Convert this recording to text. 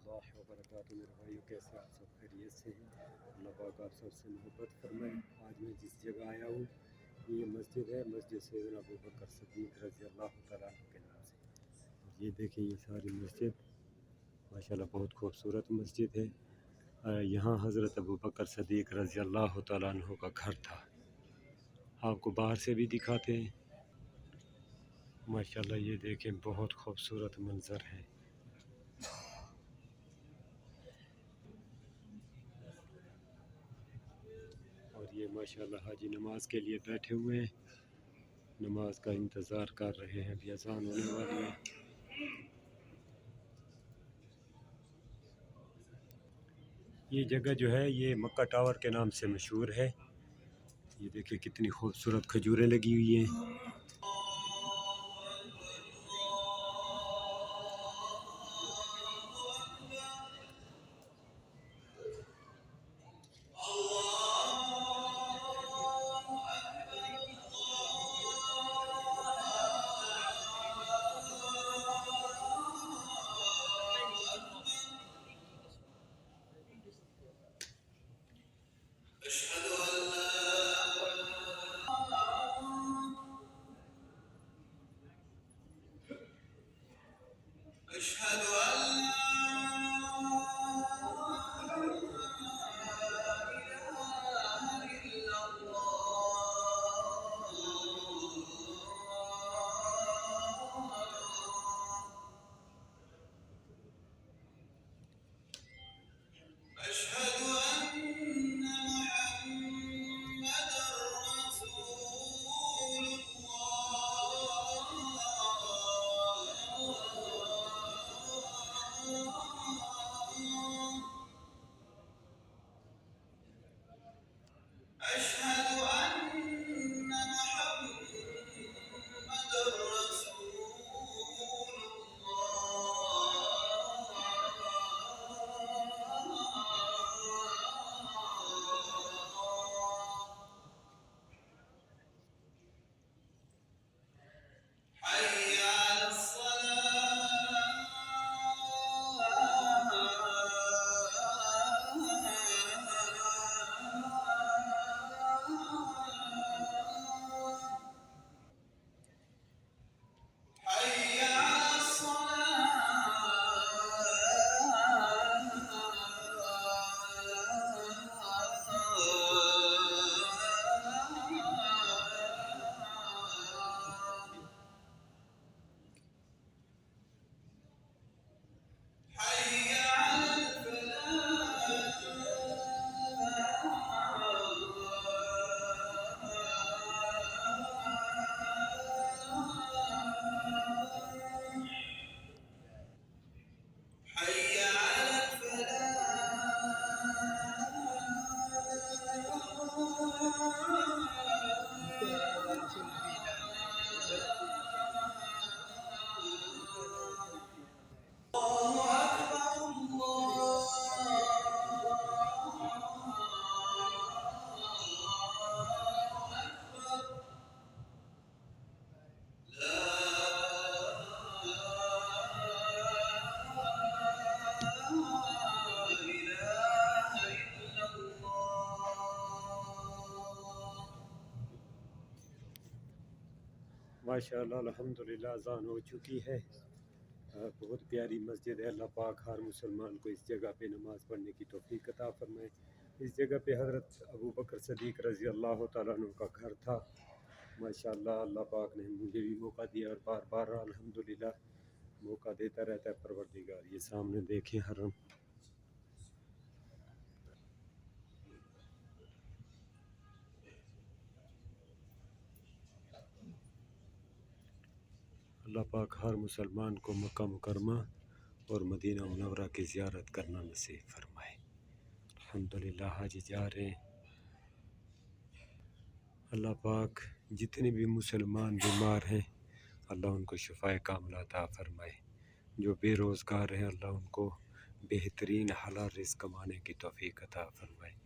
اللہ وبرکاتہ۔ میرے بھائیو کیسے آپ سب خیریت سے ہیں؟ اللہ پاک آپ سب سے محبت فرمائے۔ آج میں جس جگہ آیا ہوں یہ مسجد ہے، مسجد سیدنا ابوبکر صدیق رضی اللہ تعالیٰ عنہ کے نام سے۔ اور یہ دیکھیں یہ ساری مسجد ماشاءاللہ بہت خوبصورت مسجد ہے۔ یہاں حضرت ابوبکر صدیق رضی اللہ تعالیٰ عنہ کا گھر تھا۔ آپ کو باہر سے بھی دکھاتے ہیں۔ ماشاءاللہ یہ دیکھیں بہت خوبصورت منظر ہے۔ اور یہ ماشاءاللہ حاجی نماز کے لیے بیٹھے ہوئے ہیں، نماز کا انتظار کر رہے ہیں، ابھی اذان ہونے والی ہے۔ یہ جگہ جو ہے یہ مکہ ٹاور کے نام سے مشہور ہے۔ یہ دیکھیں کتنی خوبصورت کھجوریں لگی ہوئی ہیں۔ ماشاءاللہ الحمدللہ اذان ہو چکی ہے۔ بہت پیاری مسجد ہے۔ اللہ پاک ہر مسلمان کو اس جگہ پہ نماز پڑھنے کی توفیق عطا فرمائے۔ اس جگہ پہ حضرت ابوبکر صدیق رضی اللہ تعالیٰ عنہ کا گھر تھا۔ ماشاءاللہ اللہ پاک نے مجھے بھی موقع دیا اور بار بار الحمدللہ موقع دیتا رہتا ہے پروردگار۔ یہ سامنے دیکھیں حرم۔ اللہ پاک ہر مسلمان کو مکہ مکرمہ اور مدینہ منورہ کی زیارت کرنا نصیب فرمائے۔ الحمدللہ حاجی جا رہے ہیں۔ اللہ پاک جتنے بھی مسلمان بیمار ہیں اللہ ان کو شفائے کاملہ عطا فرمائے۔ جو بے روزگار ہیں اللہ ان کو بہترین حلال رزق کمانے کی توفیق عطا فرمائے۔